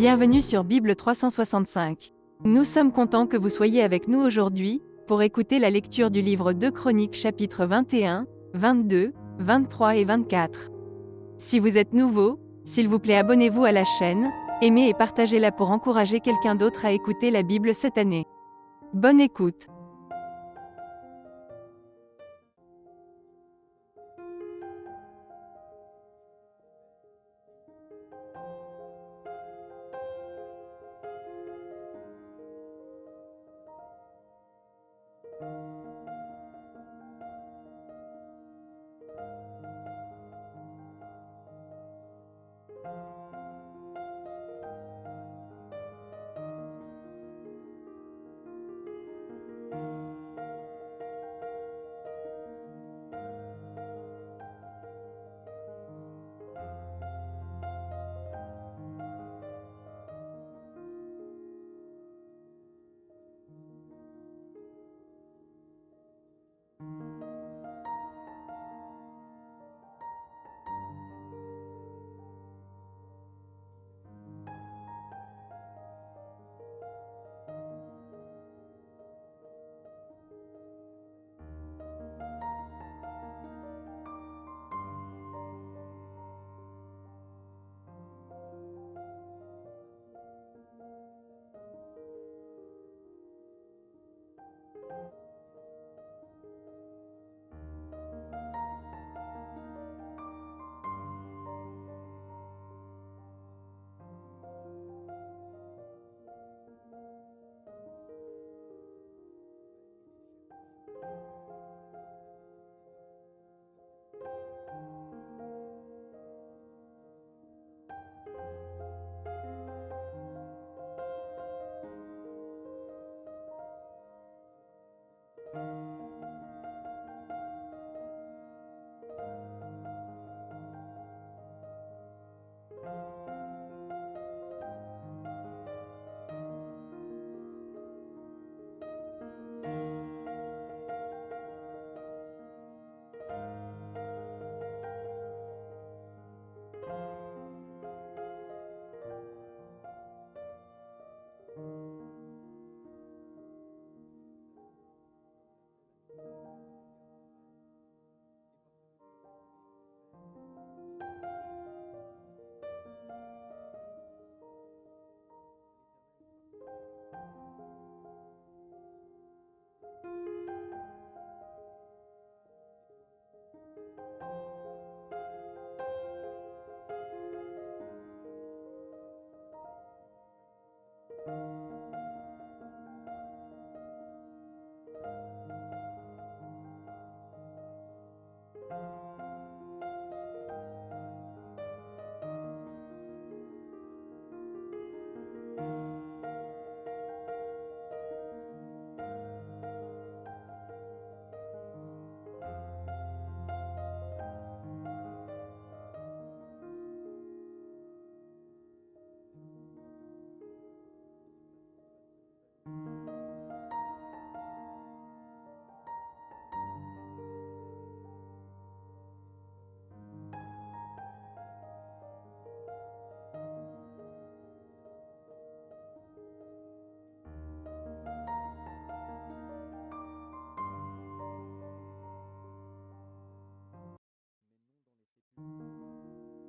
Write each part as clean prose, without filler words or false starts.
Bienvenue sur Bible 365. Nous sommes contents que vous soyez avec nous aujourd'hui, pour écouter la lecture du livre 2 Chroniques chapitres 21, 22, 23 et 24. Si vous êtes nouveau, s'il vous plaît abonnez-vous à la chaîne, aimez et partagez-la pour encourager quelqu'un d'autre à écouter la Bible cette année. Bonne écoute.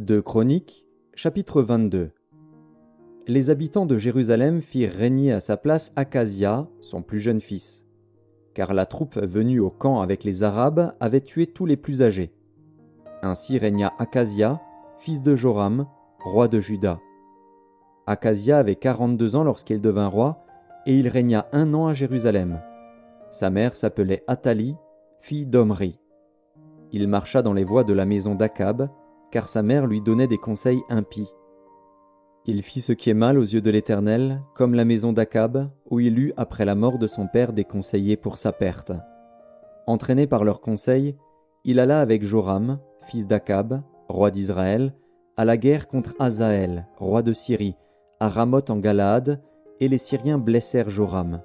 Deux Chroniques, chapitre 22. Les habitants de Jérusalem firent régner à sa place Akazia, son plus jeune fils, car la troupe venue au camp avec les Arabes avait tué tous les plus âgés. Ainsi régna Akazia, fils de Joram, roi de Juda. Akazia avait 42 ans lorsqu'il devint roi, et il régna 1 an à Jérusalem. Sa mère s'appelait Athalie, fille d'Omri. Il marcha dans les voies de la maison d'Akab, car sa mère lui donnait des conseils impies. Il fit ce qui est mal aux yeux de l'Éternel, comme la maison d'Akab, où il eut après la mort de son père des conseillers pour sa perte. Entraîné par leurs conseils, il alla avec Joram, fils d'Akab, roi d'Israël, à la guerre contre Hazaël, roi de Syrie, à Ramoth en Galaad, et les Syriens blessèrent Joram.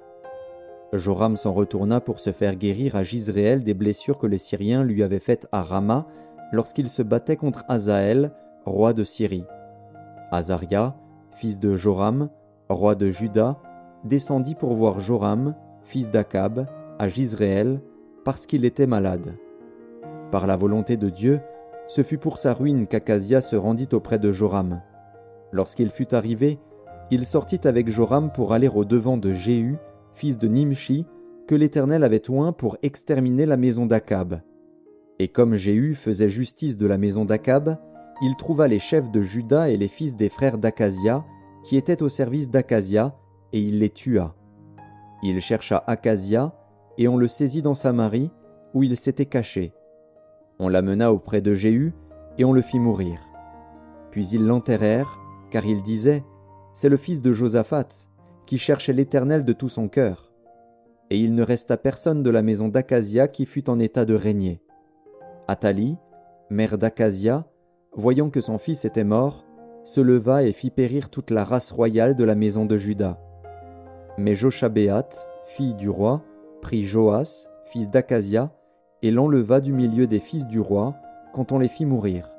Joram s'en retourna pour se faire guérir à Jizréel des blessures que les Syriens lui avaient faites à Rama, lorsqu'il se battait contre Hazaël, roi de Syrie. Azaria, fils de Joram, roi de Juda, descendit pour voir Joram, fils d'Akab, à Jizréel, parce qu'il était malade. Par la volonté de Dieu, ce fut pour sa ruine qu'Akazia se rendit auprès de Joram. Lorsqu'il fut arrivé, il sortit avec Joram pour aller au-devant de Jéhu, fils de Nimshi, que l'Éternel avait oint pour exterminer la maison d'Akab. Et comme Jéhu faisait justice de la maison d'Akab, il trouva les chefs de Juda et les fils des frères d'Akazia, qui étaient au service d'Akazia, et il les tua. Il chercha Akazia, et on le saisit dans Samarie, où il s'était caché. On l'amena auprès de Jéhu, et on le fit mourir. Puis ils l'enterrèrent, car ils disaient, « C'est le fils de Josaphat, qui cherchait l'Éternel de tout son cœur. » Et il ne resta personne de la maison d'Akazia qui fût en état de régner. Athalie, mère d'Akazia, voyant que son fils était mort, se leva et fit périr toute la race royale de la maison de Juda. Mais Joshabéat, fille du roi, prit Joas, fils d'Akazia, et l'enleva du milieu des fils du roi, quand on les fit mourir.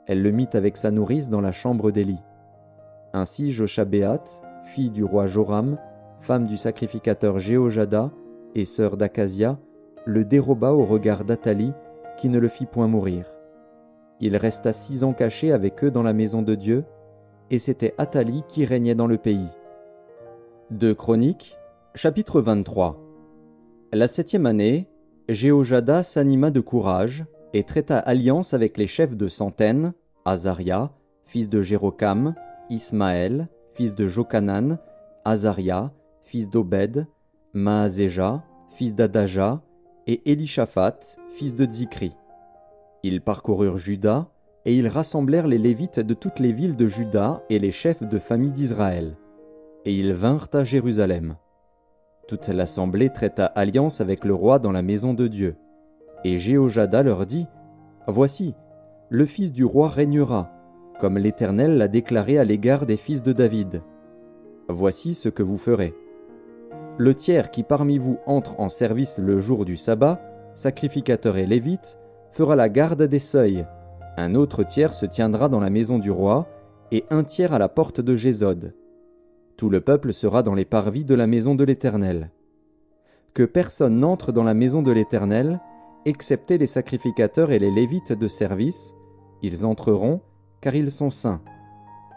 Elle le mit avec sa nourrice dans la chambre d'Élie. Ainsi Joshabéat, fille du roi Joram, femme du sacrificateur Jéhojada et sœur d'Akazia, le déroba au regard d'Athalie, qui ne le fit point mourir. Il resta 6 ans caché avec eux dans la maison de Dieu, et c'était Athalie qui régnait dans le pays. 2 Chroniques, chapitre 23. La 7e année, Jéhojada s'anima de courage et traita alliance avec les chefs de centaines, Azaria, fils de Jérokam, Ismaël, fils de Jokanan, Azaria, fils d'Obed, Maazéja, fils d'Adaja, et Élishaphat, fils de Zikri. Ils parcoururent Juda, et ils rassemblèrent les Lévites de toutes les villes de Juda et les chefs de famille d'Israël. Et ils vinrent à Jérusalem. Toute l'assemblée traita alliance avec le roi dans la maison de Dieu. Et Jéhojada leur dit, « Voici, le fils du roi régnera, comme l'Éternel l'a déclaré à l'égard des fils de David. Voici ce que vous ferez. Le tiers qui parmi vous entre en service le jour du sabbat, sacrificateur et lévite, fera la garde des seuils. Un autre tiers se tiendra dans la maison du roi, et un tiers à la porte de Gésod. Tout le peuple sera dans les parvis de la maison de l'Éternel. Que personne n'entre dans la maison de l'Éternel, excepté les sacrificateurs et les lévites de service, ils entreront, car ils sont saints.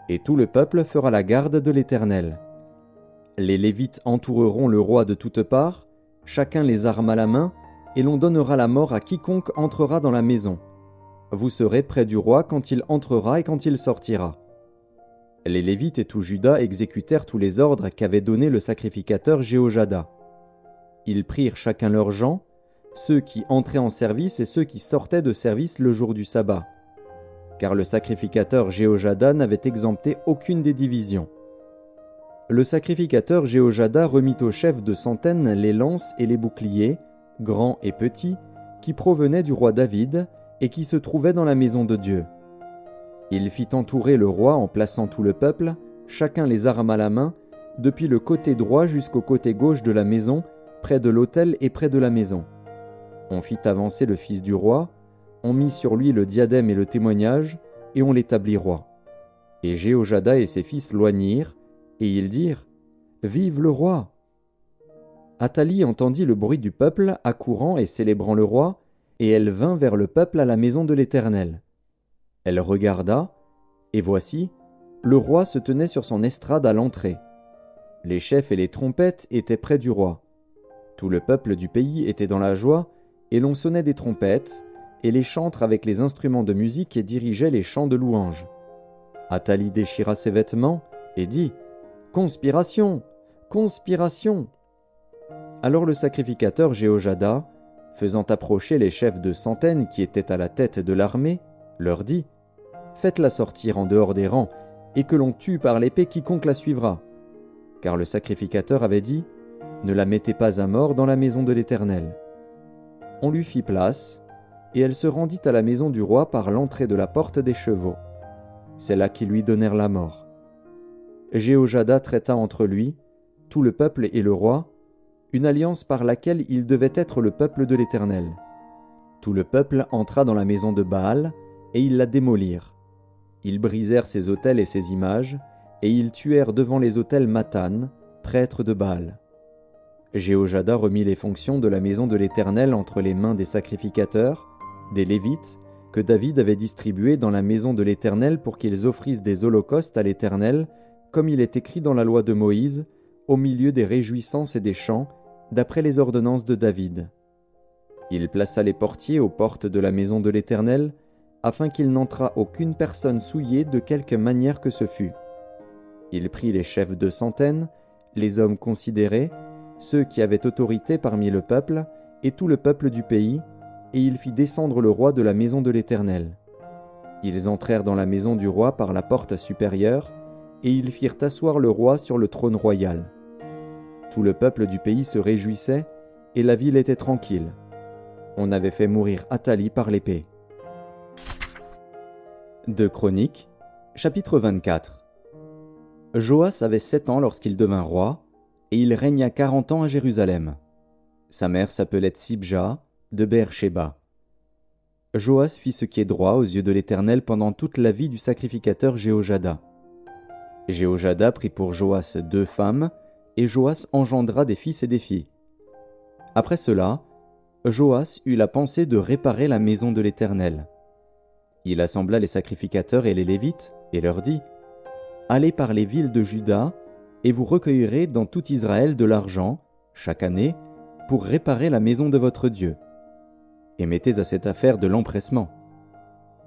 Et tout le peuple fera la garde de l'Éternel. Les Lévites entoureront le roi de toutes parts, chacun les armes à la main, et l'on donnera la mort à quiconque entrera dans la maison. Vous serez près du roi quand il entrera et quand il sortira. » Les Lévites et tout Juda exécutèrent tous les ordres qu'avait donnés le sacrificateur Jéhojada. Ils prirent chacun leurs gens, ceux qui entraient en service et ceux qui sortaient de service le jour du sabbat. Car le sacrificateur Jéhojada n'avait exempté aucune des divisions. Le sacrificateur Jéhojada remit aux chefs de centaines les lances et les boucliers, grands et petits, qui provenaient du roi David et qui se trouvaient dans la maison de Dieu. Il fit entourer le roi en plaçant tout le peuple, chacun les armes à la main, depuis le côté droit jusqu'au côté gauche de la maison, près de l'autel et près de la maison. On fit avancer le fils du roi, on mit sur lui le diadème et le témoignage, et on l'établit roi. Et Jéhojada et ses fils loignirent, et ils dirent, « Vive le roi !» Athalie entendit le bruit du peuple accourant et célébrant le roi, et elle vint vers le peuple à la maison de l'Éternel. Elle regarda, et voici, le roi se tenait sur son estrade à l'entrée. Les chefs et les trompettes étaient près du roi. Tout le peuple du pays était dans la joie, et l'on sonnait des trompettes, et les chantres avec les instruments de musique et dirigeaient les chants de louange. Athalie déchira ses vêtements et dit, « Conspiration! Conspiration !» Alors le sacrificateur Jéhojada, faisant approcher les chefs de centaines qui étaient à la tête de l'armée, leur dit, « Faites-la sortir en dehors des rangs, et que l'on tue par l'épée quiconque la suivra. » Car le sacrificateur avait dit, « Ne la mettez pas à mort dans la maison de l'Éternel. » On lui fit place, et elle se rendit à la maison du roi par l'entrée de la porte des chevaux. C'est là qu'ils lui donnèrent la mort. Jéhojada traita entre lui, tout le peuple et le roi, une alliance par laquelle il devait être le peuple de l'Éternel. Tout le peuple entra dans la maison de Baal, et ils la démolirent. Ils brisèrent ses autels et ses images, et ils tuèrent devant les autels Mathan, prêtre de Baal. Jéhojada remit les fonctions de la maison de l'Éternel entre les mains des sacrificateurs, des Lévites, que David avait distribués dans la maison de l'Éternel pour qu'ils offrissent des holocaustes à l'Éternel, comme il est écrit dans la loi de Moïse, au milieu des réjouissances et des chants, d'après les ordonnances de David. Il plaça les portiers aux portes de la maison de l'Éternel, afin qu'il n'entrât aucune personne souillée de quelque manière que ce fût. Il prit les chefs de centaines, les hommes considérés, ceux qui avaient autorité parmi le peuple, et tout le peuple du pays, et il fit descendre le roi de la maison de l'Éternel. Ils entrèrent dans la maison du roi par la porte supérieure, et ils firent asseoir le roi sur le trône royal. Tout le peuple du pays se réjouissait, et la ville était tranquille. On avait fait mourir Athalie par l'épée. 2 Chroniques, chapitre 24. Joas avait 7 ans lorsqu'il devint roi, et il régna 40 ans à Jérusalem. Sa mère s'appelait Tsibja, de Beer-Shéba. Joas fit ce qui est droit aux yeux de l'Éternel pendant toute la vie du sacrificateur Jéhojada. Jéhojada prit pour Joas 2 femmes, et Joas engendra des fils et des filles. Après cela, Joas eut la pensée de réparer la maison de l'Éternel. Il assembla les sacrificateurs et les Lévites, et leur dit : « Allez par les villes de Juda, et vous recueillerez dans tout Israël de l'argent, chaque année, pour réparer la maison de votre Dieu. Et mettez à cette affaire de l'empressement. »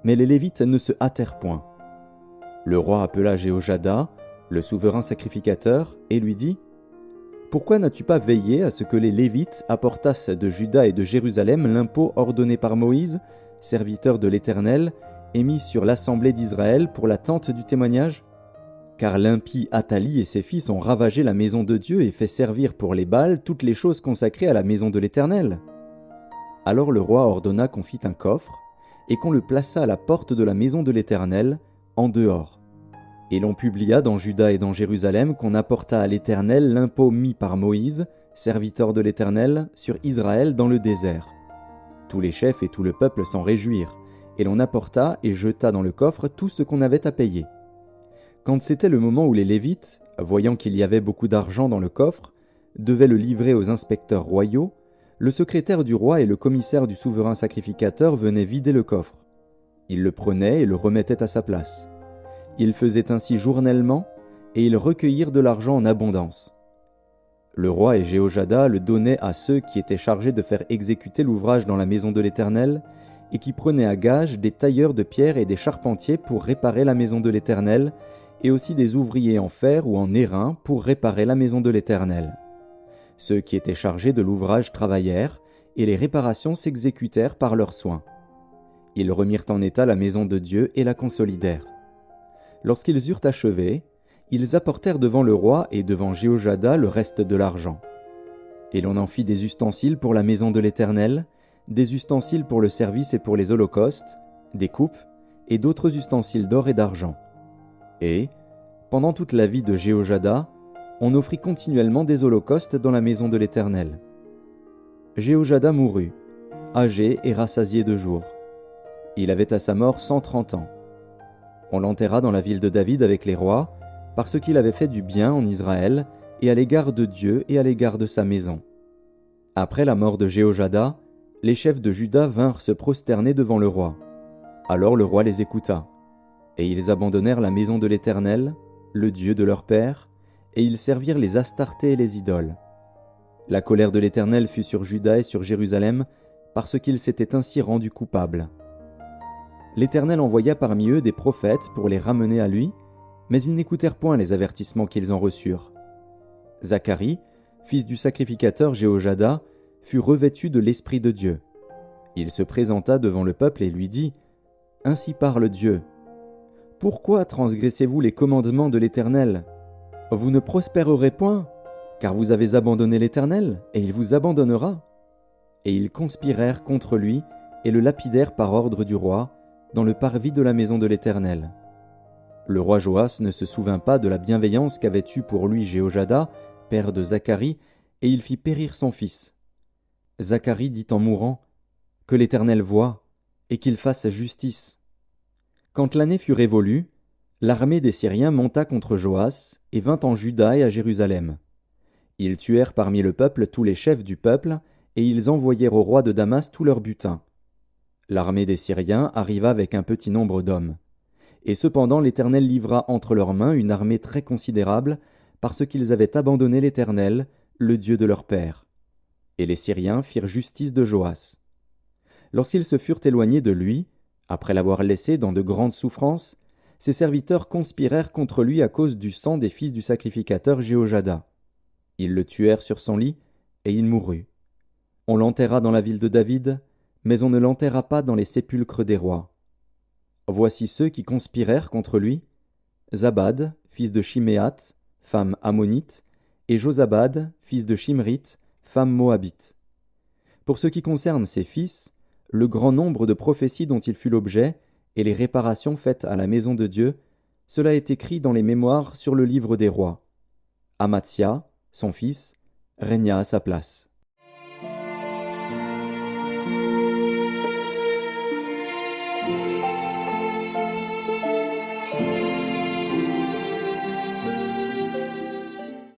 Mais les Lévites ne se hâtèrent point. Le roi appela Jéhojada, le souverain sacrificateur, et lui dit : « Pourquoi n'as-tu pas veillé à ce que les Lévites apportassent de Juda et de Jérusalem l'impôt ordonné par Moïse, serviteur de l'Éternel, et mis sur l'assemblée d'Israël pour la tente du témoignage ? Car l'impie Athalie et ses fils ont ravagé la maison de Dieu et fait servir pour les Baals toutes les choses consacrées à la maison de l'Éternel. » Alors le roi ordonna qu'on fît un coffre, et qu'on le plaça à la porte de la maison de l'Éternel, en dehors. Et l'on publia dans Juda et dans Jérusalem qu'on apporta à l'Éternel l'impôt mis par Moïse, serviteur de l'Éternel, sur Israël dans le désert. Tous les chefs et tout le peuple s'en réjouirent, et l'on apporta et jeta dans le coffre tout ce qu'on avait à payer. Quand c'était le moment où les Lévites, voyant qu'il y avait beaucoup d'argent dans le coffre, devaient le livrer aux inspecteurs royaux, le secrétaire du roi et le commissaire du souverain sacrificateur venaient vider le coffre. Ils le prenaient et le remettaient à sa place. Ils faisaient ainsi journellement, et ils recueillirent de l'argent en abondance. Le roi et Jéhojada le donnaient à ceux qui étaient chargés de faire exécuter l'ouvrage dans la maison de l'Éternel, et qui prenaient à gage des tailleurs de pierre et des charpentiers pour réparer la maison de l'Éternel, et aussi des ouvriers en fer ou en airain pour réparer la maison de l'Éternel. Ceux qui étaient chargés de l'ouvrage travaillèrent, et les réparations s'exécutèrent par leurs soins. Ils remirent en état la maison de Dieu et la consolidèrent. Lorsqu'ils eurent achevé, ils apportèrent devant le roi et devant Jéhojada le reste de l'argent. Et l'on en fit des ustensiles pour la maison de l'Éternel, des ustensiles pour le service et pour les holocaustes, des coupes, et d'autres ustensiles d'or et d'argent. Et, pendant toute la vie de Jéhojada, on offrit continuellement des holocaustes dans la maison de l'Éternel. Jéhojada mourut, âgé et rassasié de jours. Il avait à sa mort 130 ans. On l'enterra dans la ville de David avec les rois, parce qu'il avait fait du bien en Israël, et à l'égard de Dieu et à l'égard de sa maison. Après la mort de Jéhojada, les chefs de Juda vinrent se prosterner devant le roi. Alors le roi les écouta, et ils abandonnèrent la maison de l'Éternel, le Dieu de leur père, et ils servirent les Astartés et les idoles. La colère de l'Éternel fut sur Juda et sur Jérusalem, parce qu'ils s'étaient ainsi rendus coupables. L'Éternel envoya parmi eux des prophètes pour les ramener à lui, mais ils n'écoutèrent point les avertissements qu'ils en reçurent. Zacharie, fils du sacrificateur Jéhojada, fut revêtu de l'Esprit de Dieu. Il se présenta devant le peuple et lui dit : « Ainsi parle Dieu. Pourquoi transgressez-vous les commandements de l'Éternel ? Vous ne prospérerez point, car vous avez abandonné l'Éternel, et il vous abandonnera. » Et ils conspirèrent contre lui et le lapidèrent par ordre du roi, dans le parvis de la maison de l'Éternel. Le roi Joas ne se souvint pas de la bienveillance qu'avait eue pour lui Jéhojada, père de Zacharie, et il fit périr son fils. Zacharie dit en mourant : « Que l'Éternel voie, et qu'il fasse justice. » Quand l'année fut révolue, L'armée des Syriens monta contre Joas et vint en Juda et à Jérusalem. Ils tuèrent parmi le peuple tous les chefs du peuple, et ils envoyèrent au roi de Damas tout leur butin. L'armée des Syriens arriva avec un petit nombre d'hommes. Et cependant l'Éternel livra entre leurs mains une armée très considérable, parce qu'ils avaient abandonné l'Éternel, le Dieu de leur père. Et les Syriens firent justice de Joas. Lorsqu'ils se furent éloignés de lui, après l'avoir laissé dans de grandes souffrances, ses serviteurs conspirèrent contre lui à cause du sang des fils du sacrificateur Jéhojada. Ils le tuèrent sur son lit, et il mourut. On l'enterra dans la ville de David, mais on ne l'enterra pas dans les sépulcres des rois. Voici ceux qui conspirèrent contre lui: Zabad, fils de Shiméath, femme ammonite, et Josabad, fils de Shimrith, femme moabite. Pour ce qui concerne ses fils, le grand nombre de prophéties dont il fut l'objet, et les réparations faites à la maison de Dieu, cela est écrit dans les mémoires sur le livre des rois. Amatsia, son fils, régna à sa place.